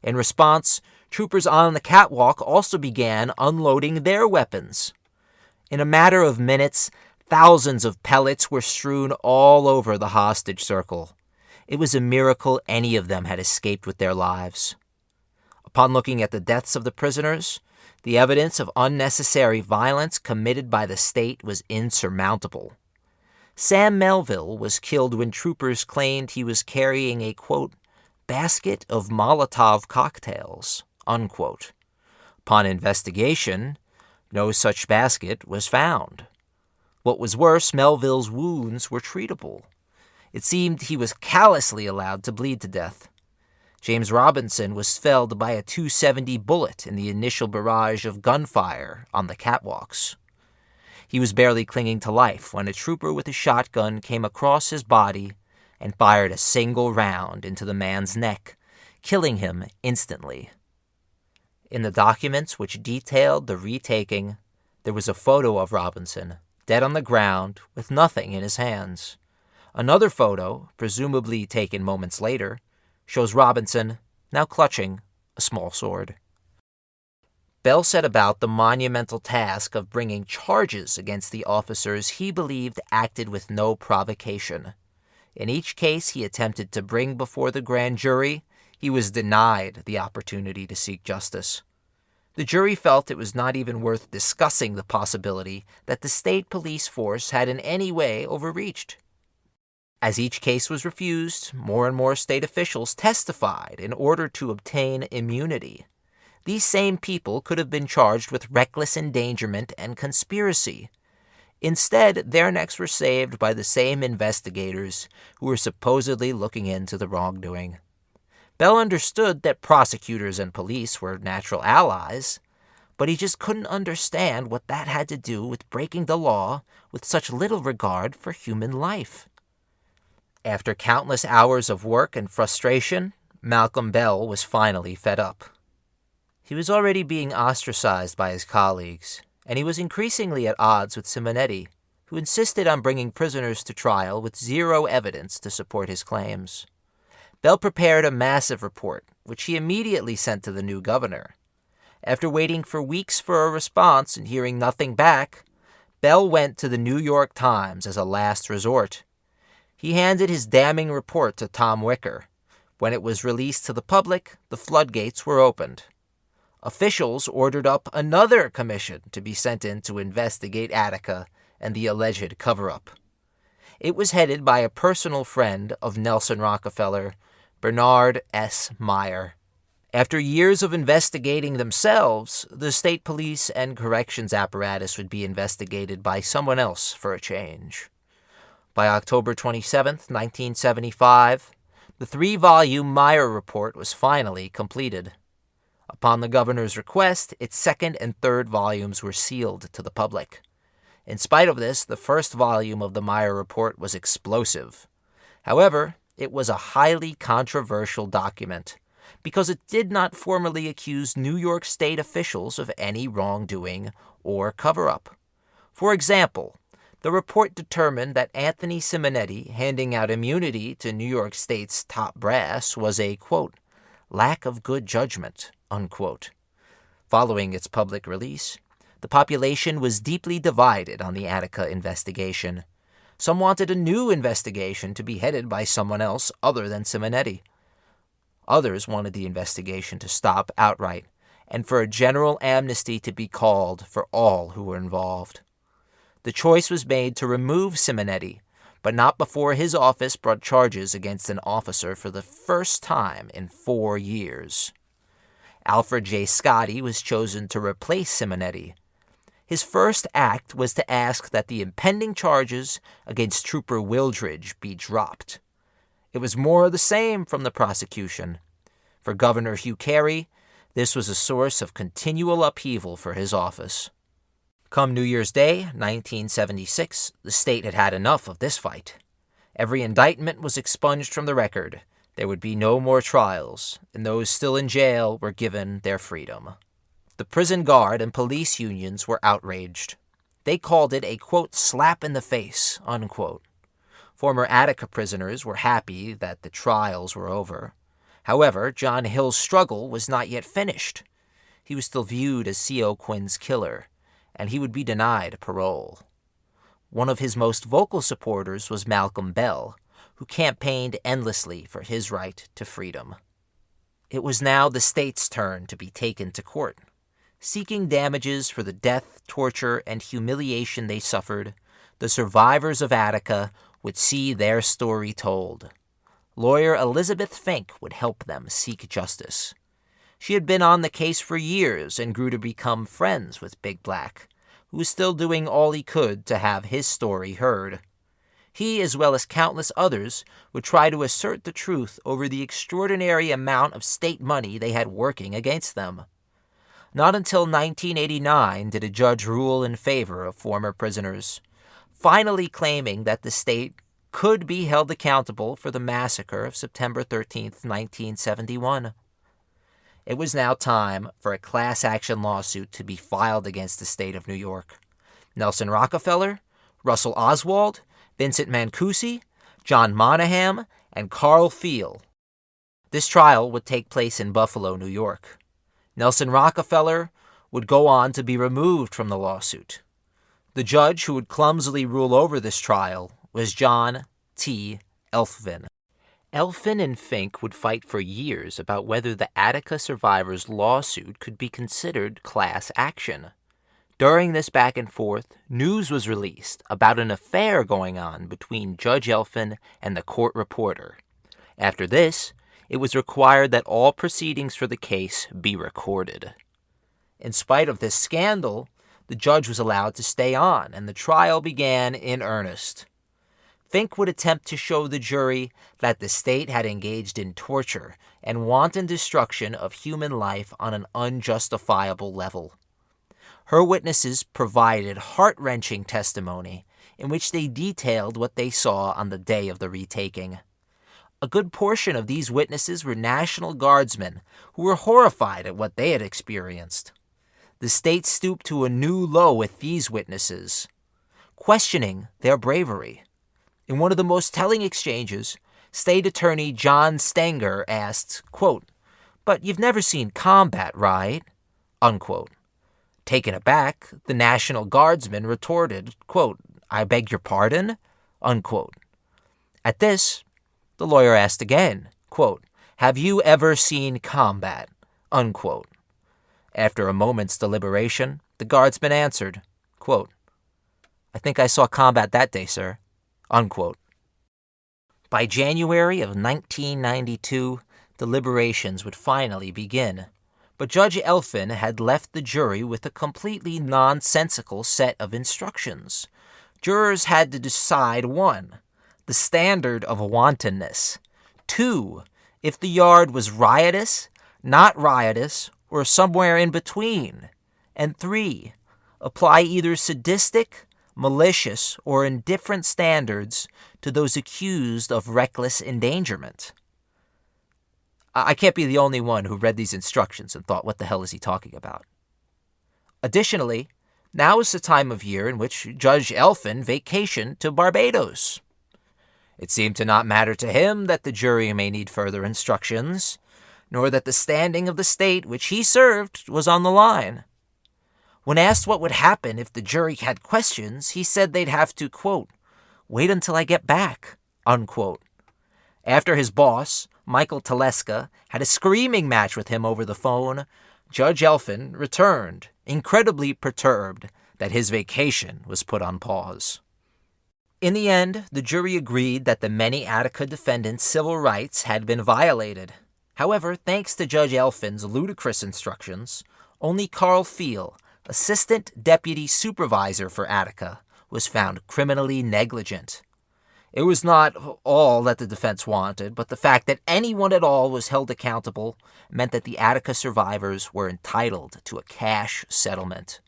In response, troopers on the catwalk also began unloading their weapons. In a matter of minutes, thousands of pellets were strewn all over the hostage circle. It was a miracle any of them had escaped with their lives. Upon looking at the deaths of the prisoners, the evidence of unnecessary violence committed by the state was insurmountable. Sam Melville was killed when troopers claimed he was carrying a, quote, basket of Molotov cocktails, unquote. Upon investigation, no such basket was found. What was worse, Melville's wounds were treatable. It seemed he was callously allowed to bleed to death. James Robinson was felled by a .270 bullet in the initial barrage of gunfire on the catwalks. He was barely clinging to life when a trooper with a shotgun came across his body and fired a single round into the man's neck, killing him instantly. In the documents which detailed the retaking, there was a photo of Robinson, dead on the ground with nothing in his hands. Another photo, presumably taken moments later, shows Robinson now clutching a small sword. Bell set about the monumental task of bringing charges against the officers he believed acted with no provocation. In each case he attempted to bring before the grand jury, he was denied the opportunity to seek justice. The jury felt it was not even worth discussing the possibility that the state police force had in any way overreached. As each case was refused, more and more state officials testified in order to obtain immunity. These same people could have been charged with reckless endangerment and conspiracy. Instead, their necks were saved by the same investigators who were supposedly looking into the wrongdoing. Bell understood that prosecutors and police were natural allies, but he just couldn't understand what that had to do with breaking the law with such little regard for human life. After countless hours of work and frustration, Malcolm Bell was finally fed up. He was already being ostracized by his colleagues, and he was increasingly at odds with Simonetti, who insisted on bringing prisoners to trial with zero evidence to support his claims. Bell prepared a massive report, which he immediately sent to the new governor. After waiting for weeks for a response and hearing nothing back, Bell went to the New York Times as a last resort. He handed his damning report to Tom Wicker. When it was released to the public, the floodgates were opened. Officials ordered up another commission to be sent in to investigate Attica and the alleged cover-up. It was headed by a personal friend of Nelson Rockefeller, Bernard S. Meyer. After years of investigating themselves, the state police and corrections apparatus would be investigated by someone else for a change. By October 27, 1975, the 3-volume Meyer report was finally completed. Upon the governor's request, its second and third volumes were sealed to the public. In spite of this, the first volume of the Meyer report was explosive. However, it was a highly controversial document because it did not formally accuse New York State officials of any wrongdoing or cover-up. For example, the report determined that Anthony Simonetti handing out immunity to New York State's top brass was a, quote, lack of good judgment, unquote. Following its public release, the population was deeply divided on the Attica investigation. Some wanted a new investigation to be headed by someone else other than Simonetti. Others wanted the investigation to stop outright and for a general amnesty to be called for all who were involved. The choice was made to remove Simonetti, but not before his office brought charges against an officer for the first time in 4 years. Alfred J. Scotti was chosen to replace Simonetti. His first act was to ask that the impending charges against Trooper Wildridge be dropped. It was more of the same from the prosecution. For Governor Hugh Carey, this was a source of continual upheaval for his office. Come New Year's Day, 1976, the state had had enough of this fight. Every indictment was expunged from the record. There would be no more trials, and those still in jail were given their freedom. The prison guard and police unions were outraged. They called it a, quote, slap in the face, unquote. Former Attica prisoners were happy that the trials were over. However, John Hill's struggle was not yet finished. He was still viewed as C.O. Quinn's killer, and he would be denied parole. One of his most vocal supporters was Malcolm Bell, who campaigned endlessly for his right to freedom. It was now the state's turn to be taken to court. Seeking damages for the death, torture, and humiliation they suffered, the survivors of Attica would see their story told. Lawyer Elizabeth Fink would help them seek justice. She had been on the case for years and grew to become friends with Big Black, who was still doing all he could to have his story heard. He, as well as countless others, would try to assert the truth over the extraordinary amount of state money they had working against them. Not until 1989 did a judge rule in favor of former prisoners, finally claiming that the state could be held accountable for the massacre of September 13, 1971. It was now time for a class action lawsuit to be filed against the state of New York. Nelson Rockefeller Russell Oswald, Vincent Mancusi, John Monahan, and Carl Fiel. This trial would take place in Buffalo, New York. Nelson Rockefeller would go on to be removed from the lawsuit. The judge who would clumsily rule over this trial was John T. Elfvin. Elfvin and Fink would fight for years about whether the Attica survivors' lawsuit could be considered class action. During this back and forth, news was released about an affair going on between Judge Elfvin and the court reporter. After this, it was required that all proceedings for the case be recorded. In spite of this scandal, the judge was allowed to stay on, and the trial began in earnest. Fink would attempt to show the jury that the state had engaged in torture and wanton destruction of human life on an unjustifiable level. Her witnesses provided heart-wrenching testimony in which they detailed what they saw on the day of the retaking. A good portion of these witnesses were National Guardsmen who were horrified at what they had experienced. The state stooped to a new low with these witnesses, questioning their bravery. In one of the most telling exchanges, State Attorney John Stenger asked, quote, "But you've never seen combat, right?" Unquote. Taken aback, the National Guardsman retorted, quote, "I beg your pardon?" Unquote. At this, the lawyer asked again, quote, "Have you ever seen combat?" Unquote. After a moment's deliberation, the guardsman answered, quote, "I think I saw combat that day, sir." Unquote. By January of 1992, deliberations would finally begin. But Judge Elfvin had left the jury with a completely nonsensical set of instructions. Jurors had to decide 1. The standard of wantonness. 2. If the yard was riotous, not riotous, or somewhere in between. And 3. Apply either sadistic, malicious, or indifferent standards to those accused of reckless endangerment. I can't be the only one who read these instructions and thought, what the hell is he talking about? Additionally, now is the time of year in which Judge Elfvin vacationed to Barbados. It seemed to not matter to him that the jury may need further instructions, nor that the standing of the state which he served was on the line. When asked what would happen if the jury had questions, he said they'd have to, quote, "wait until I get back," unquote. After his boss, Michael Teleska, had a screaming match with him over the phone, Judge Elfvin returned, incredibly perturbed that his vacation was put on pause. In the end, the jury agreed that the many Attica defendants' civil rights had been violated. However, thanks to Judge Elfvin's ludicrous instructions, only Carl Fiel, Assistant Deputy Supervisor for Attica, was found criminally negligent. It was not all that the defense wanted, but the fact that anyone at all was held accountable meant that the Attica survivors were entitled to a cash settlement.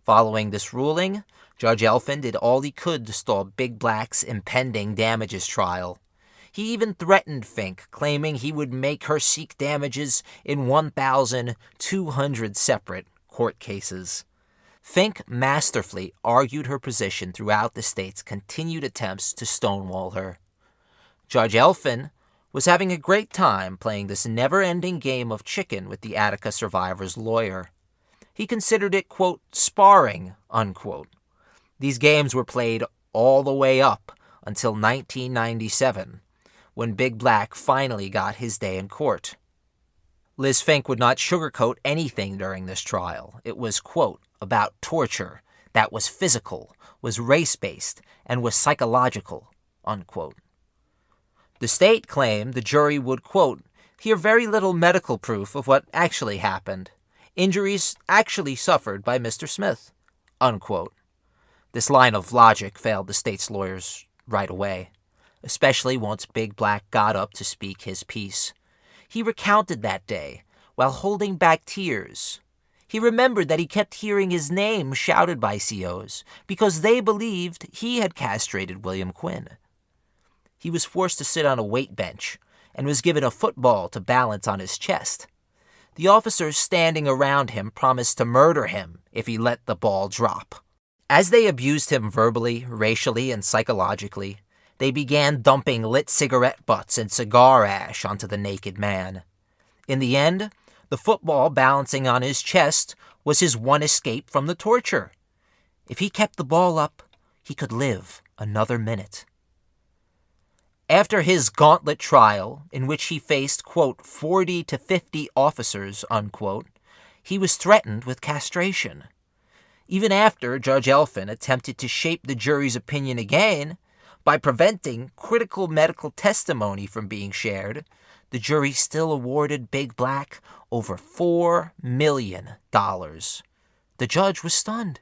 Following this ruling, Judge Elfvin did all he could to stall Big Black's impending damages trial. He even threatened Fink, claiming he would make her seek damages in 1,200 separate court cases. Fink masterfully argued her position throughout the state's continued attempts to stonewall her. Judge Elfvin was having a great time playing this never-ending game of chicken with the Attica survivor's lawyer. He considered it, quote, sparring, unquote. These games were played all the way up until 1997, when Big Black finally got his day in court. Liz Fink would not sugarcoat anything during this trial. It was, quote, about torture that was physical, was race-based, and was psychological, unquote. The state claimed the jury would, quote, hear very little medical proof of what actually happened. Injuries actually suffered by Mr. Smith, unquote. This line of logic failed the state's lawyers right away, especially once Big Black got up to speak his piece. He recounted that day while holding back tears. He remembered that he kept hearing his name shouted by COs because they believed he had castrated William Quinn. He was forced to sit on a weight bench and was given a football to balance on his chest. The officers standing around him promised to murder him if he let the ball drop. As they abused him verbally, racially, and psychologically, they began dumping lit cigarette butts and cigar ash onto the naked man. In the end, the football balancing on his chest was his one escape from the torture. If he kept the ball up, he could live another minute. After his gauntlet trial, in which he faced, quote, 40 to 50 officers, unquote, he was threatened with castration. Even after Judge Elfin attempted to shape the jury's opinion again by preventing critical medical testimony from being shared, the jury still awarded Big Black over $4 million. The judge was stunned.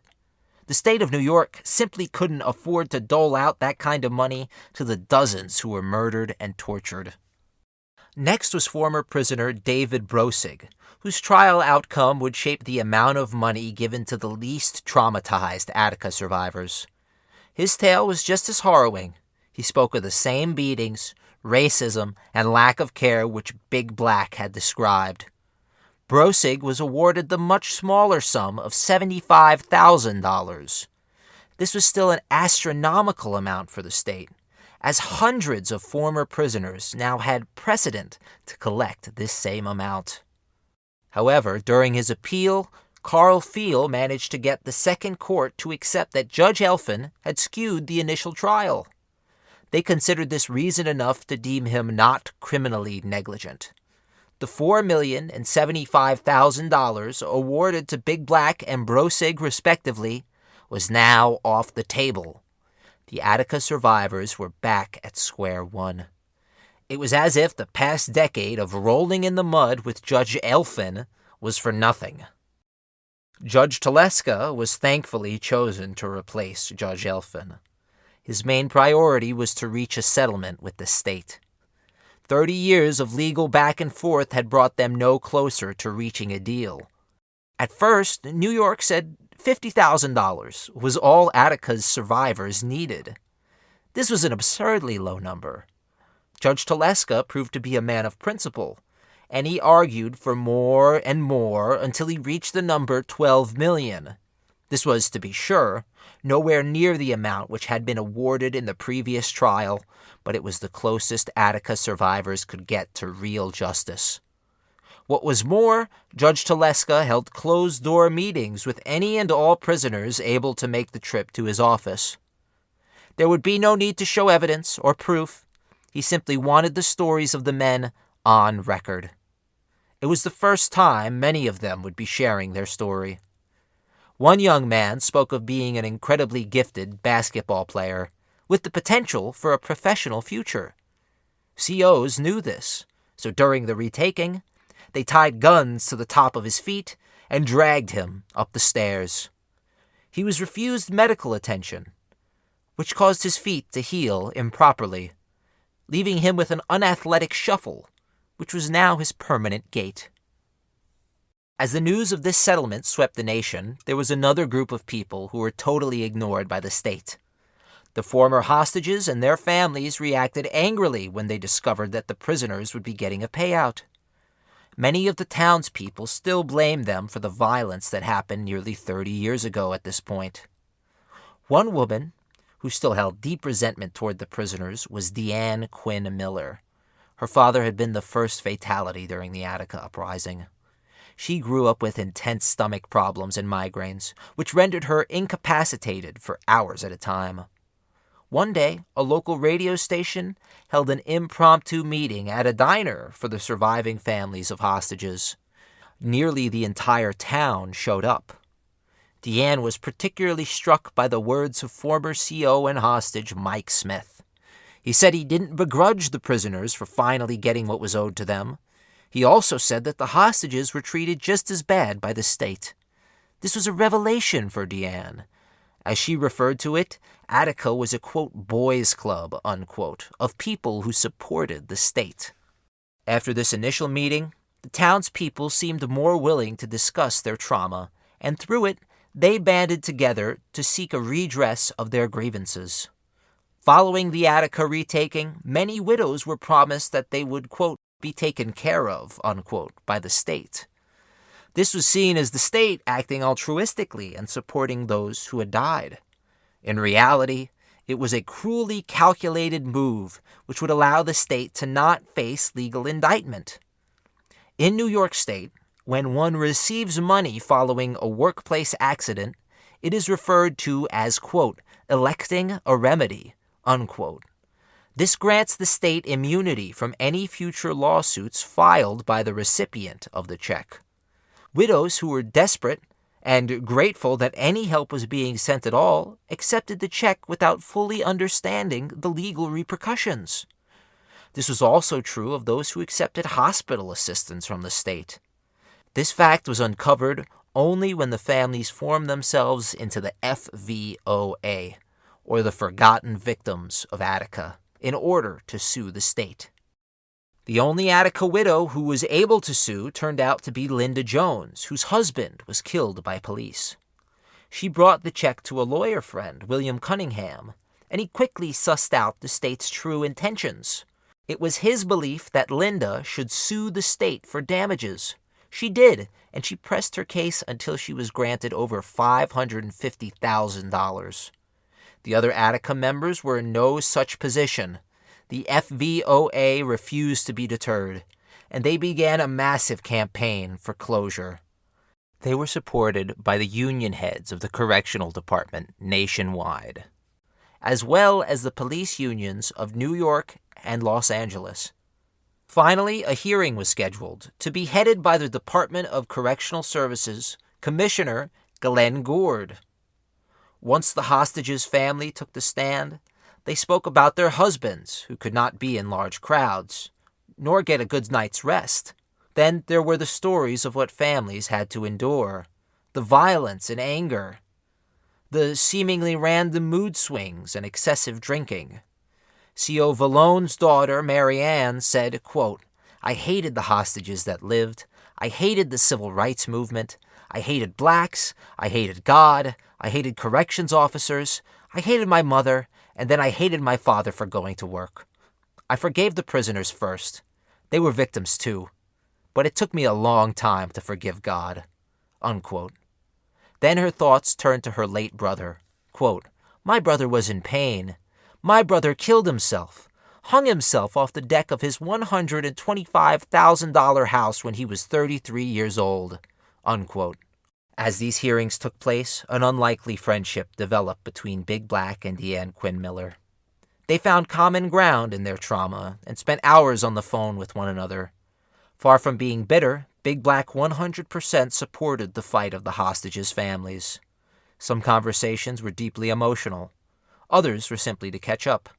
The state of New York simply couldn't afford to dole out that kind of money to the dozens who were murdered and tortured. Next was former prisoner David Brosig, whose trial outcome would shape the amount of money given to the least traumatized Attica survivors. His tale was just as harrowing. He spoke of the same beatings, racism, and lack of care which Big Black had described. Brosig was awarded the much smaller sum of $75,000. This was still an astronomical amount for the state, as hundreds of former prisoners now had precedent to collect this same amount. However, during his appeal, Carl Feel managed to get the second court to accept that Judge Elfin had skewed the initial trial. They considered this reason enough to deem him not criminally negligent. The $4,075,000 awarded to Big Black and Brosig respectively was now off the table. The Attica survivors were back at square one. It was as if the past decade of rolling in the mud with Judge Elfin was for nothing. Judge Teleska was thankfully chosen to replace Judge Elfin. His main priority was to reach a settlement with the state. 30 years of legal back and forth had brought them no closer to reaching a deal. At first, New York said $50,000 was all Attica's survivors needed. This was an absurdly low number. Judge Teleska proved to be a man of principle, and he argued for more and more until he reached the number $12 million. This was, to be sure, nowhere near the amount which had been awarded in the previous trial, but it was the closest Attica survivors could get to real justice. What was more, Judge Teleska held closed-door meetings with any and all prisoners able to make the trip to his office. There would be no need to show evidence or proof. He simply wanted the stories of the men on record. It was the first time many of them would be sharing their story. One young man spoke of being an incredibly gifted basketball player with the potential for a professional future. COs knew this, so during the retaking, they tied guns to the top of his feet and dragged him up the stairs. He was refused medical attention, which caused his feet to heal improperly, leaving him with an unathletic shuffle, which was now his permanent gait. As the news of this settlement swept the nation, there was another group of people who were totally ignored by the state. The former hostages and their families reacted angrily when they discovered that the prisoners would be getting a payout. Many of the townspeople still blamed them for the violence that happened nearly 30 years ago at this point. One woman, who still held deep resentment toward the prisoners, was Deanne Quinn Miller. Her father had been the first fatality during the Attica Uprising. She grew up with intense stomach problems and migraines, which rendered her incapacitated for hours at a time. One day, a local radio station held an impromptu meeting at a diner for the surviving families of hostages. Nearly the entire town showed up. Deanne was particularly struck by the words of former CO and hostage Mike Smith. He said he didn't begrudge the prisoners for finally getting what was owed to them. He also said that the hostages were treated just as bad by the state. This was a revelation for Deanne. As she referred to it, Attica was a, quote, boys' club, unquote, of people who supported the state. After this initial meeting, the townspeople seemed more willing to discuss their trauma, and through it, they banded together to seek a redress of their grievances. Following the Attica retaking, many widows were promised that they would, quote, be taken care of, unquote, by the state. This was seen as the state acting altruistically and supporting those who had died. In reality, it was a cruelly calculated move which would allow the state to not face legal indictment. In New York State, when one receives money following a workplace accident, it is referred to as, quote, electing a remedy, unquote. This grants the state immunity from any future lawsuits filed by the recipient of the check. Widows who were desperate and grateful that any help was being sent at all accepted the check without fully understanding the legal repercussions. This was also true of those who accepted hospital assistance from the state. This fact was uncovered only when the families formed themselves into the FVOA, or the Forgotten Victims of Attica, in order to sue the state. The only Attica widow who was able to sue turned out to be Linda Jones, whose husband was killed by police. She brought the check to a lawyer friend, William Cunningham, and he quickly sussed out the state's true intentions. It was his belief that Linda should sue the state for damages. She did, and she pressed her case until she was granted over $550,000. The other Attica members were in no such position. The FVOA refused to be deterred, and they began a massive campaign for closure. They were supported by the union heads of the correctional department nationwide, as well as the police unions of New York and Los Angeles. Finally, a hearing was scheduled to be headed by the Department of Correctional Services Commissioner Glenn Gourd. Once the hostages' family took the stand, they spoke about their husbands, who could not be in large crowds, nor get a good night's rest. Then there were the stories of what families had to endure, the violence and anger, the seemingly random mood swings and excessive drinking. C.O. Vallone's daughter, Mary Ann, said, quote, I hated the hostages that lived. I hated the civil rights movement. I hated blacks. I hated God. I hated corrections officers. I hated my mother. And then I hated my father for going to work. I forgave the prisoners first. They were victims too. But it took me a long time to forgive God. Unquote. Then her thoughts turned to her late brother. Quote, my brother was in pain. My brother killed himself, hung himself off the deck of his $125,000 house when he was 33 years old. Unquote. As these hearings took place, an unlikely friendship developed between Big Black and Deanne Quinn Miller. They found common ground in their trauma and spent hours on the phone with one another. Far from being bitter, Big Black 100% supported the fight of the hostages' families. Some conversations were deeply emotional. Others were simply to catch up.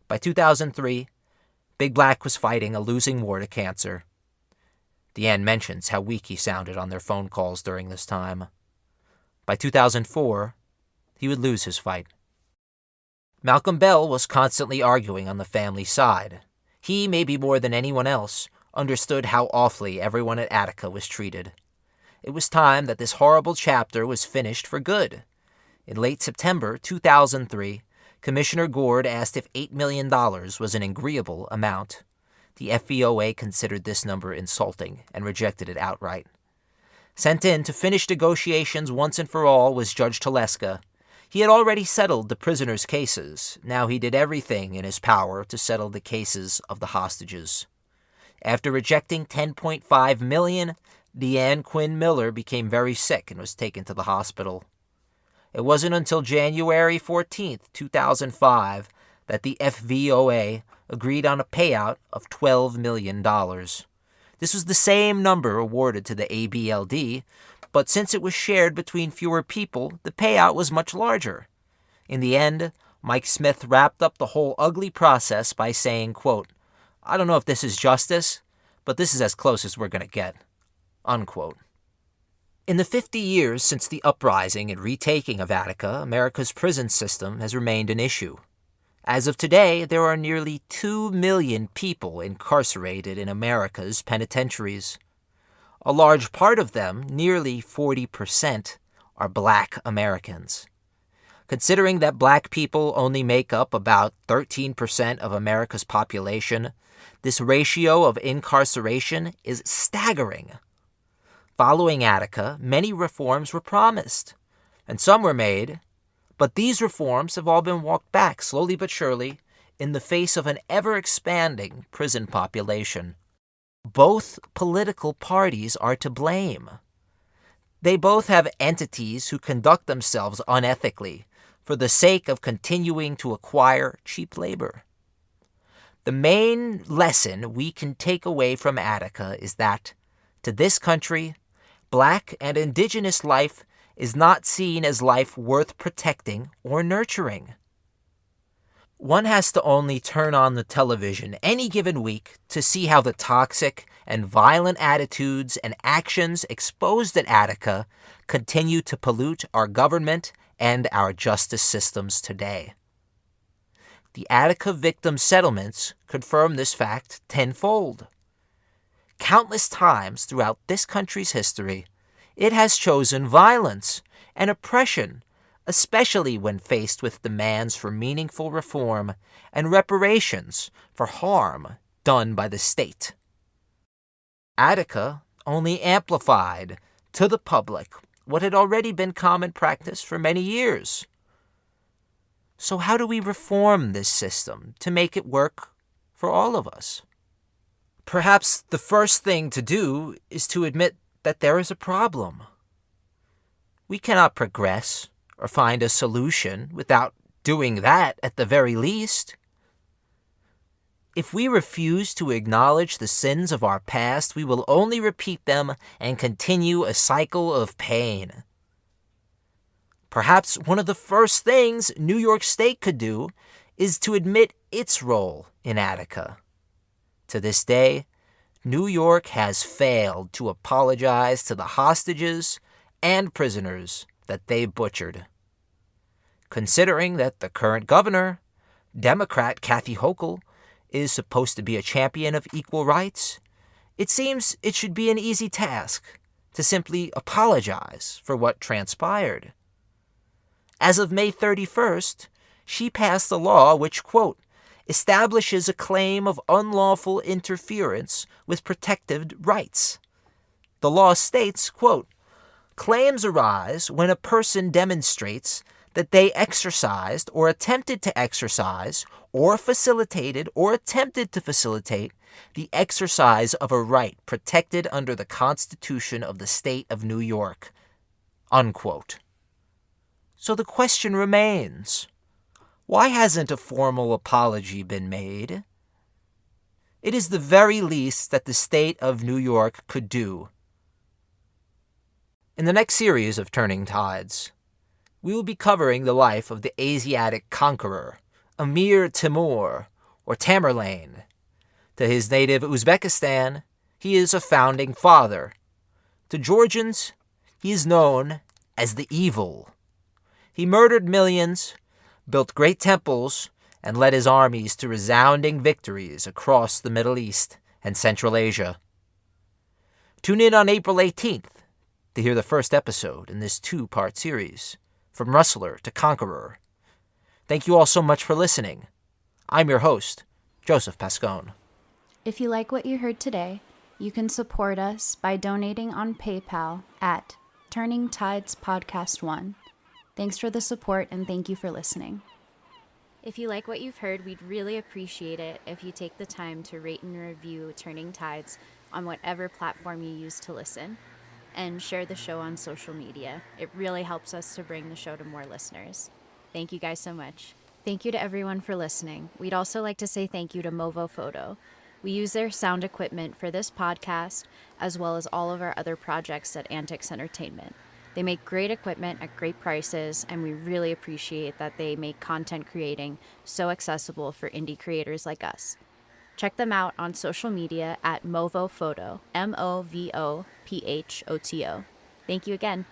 By 2003, Big Black was fighting a losing war to cancer. Deanne mentions how weak he sounded on their phone calls during this time. By 2004, he would lose his fight. Malcolm Bell was constantly arguing on the family side. He, maybe more than anyone else, understood how awfully everyone at Attica was treated. It was time that this horrible chapter was finished for good. In late September 2003, Commissioner Gourd asked if $8 million was an agreeable amount. The FVOA considered this number insulting and rejected it outright. Sent in to finish negotiations once and for all was Judge Teleska. He had already settled the prisoners' cases. Now he did everything in his power to settle the cases of the hostages. After rejecting $10.5 million, Deanne Quinn Miller became very sick and was taken to the hospital. It wasn't until January 14, 2005, that the FVOA agreed on a payout of $12 million. This was the same number awarded to the ABLD, but since it was shared between fewer people, the payout was much larger. In the end, Mike Smith wrapped up the whole ugly process by saying, quote, I don't know if this is justice, but this is as close as we're going to get. Unquote. In the 50 years since the uprising and retaking of Attica, America's prison system has remained an issue. As of today, there are nearly 2 million people incarcerated in America's penitentiaries. A large part of them, nearly 40%, are Black Americans. Considering that Black people only make up about 13% of America's population, this ratio of incarceration is staggering. Following Attica, many reforms were promised, and some were made, but these reforms have all been walked back slowly but surely in the face of an ever-expanding prison population. Both political parties are to blame. They both have entities who conduct themselves unethically for the sake of continuing to acquire cheap labor. The main lesson we can take away from Attica is that, to this country, Black and Indigenous life is not seen as life worth protecting or nurturing. One has to only turn on the television any given week to see how the toxic and violent attitudes and actions exposed at Attica continue to pollute our government and our justice systems today. The Attica victim settlements confirm this fact tenfold. Countless times throughout this country's history, it has chosen violence and oppression, especially when faced with demands for meaningful reform and reparations for harm done by the state. Attica only amplified to the public what had already been common practice for many years. So how do we reform this system to make it work for all of us? Perhaps the first thing to do is to admit that there is a problem. We cannot progress or find a solution without doing that at the very least. If we refuse to acknowledge the sins of our past, we will only repeat them and continue a cycle of pain. Perhaps one of the first things New York State could do is to admit its role in Attica. To this day, New York has failed to apologize to the hostages and prisoners that they butchered. Considering that the current governor, Democrat Kathy Hochul, is supposed to be a champion of equal rights, it seems it should be an easy task to simply apologize for what transpired. As of May 31st, she passed a law which, quote, establishes a claim of unlawful interference with protected rights. The law states, quote, claims arise when a person demonstrates that they exercised or attempted to exercise or facilitated or attempted to facilitate the exercise of a right protected under the Constitution of the State of New York, unquote. So the question remains, why hasn't a formal apology been made? It is the very least that the state of New York could do. In the next series of Turning Tides, we will be covering the life of the Asiatic conqueror, Amir Timur, or Tamerlane. To his native Uzbekistan, he is a founding father. To Georgians, he is known as the Evil. He murdered millions, built great temples, and led his armies to resounding victories across the Middle East and Central Asia. Tune in on April 18th to hear the first episode in this 2-part series, From Rustler to Conqueror. Thank you all so much for listening. I'm your host, Joseph Pascone. If you like what you heard today, you can support us by donating on PayPal at Turning Tides Podcast 1. Thanks for the support and thank you for listening. If you like what you've heard, we'd really appreciate it if you take the time to rate and review Turning Tides on whatever platform you use to listen, and share the show on social media. It really helps us to bring the show to more listeners. Thank you guys so much. Thank you to everyone for listening. We'd also like to say thank you to Movo Photo. We use their sound equipment for this podcast, as well as all of our other projects at AntiKs Entertainment. They make great equipment at great prices, and we really appreciate that they make content creating so accessible for indie creators like us. Check them out on social media at Movo Photo, MOVOPHOTO. Thank you again.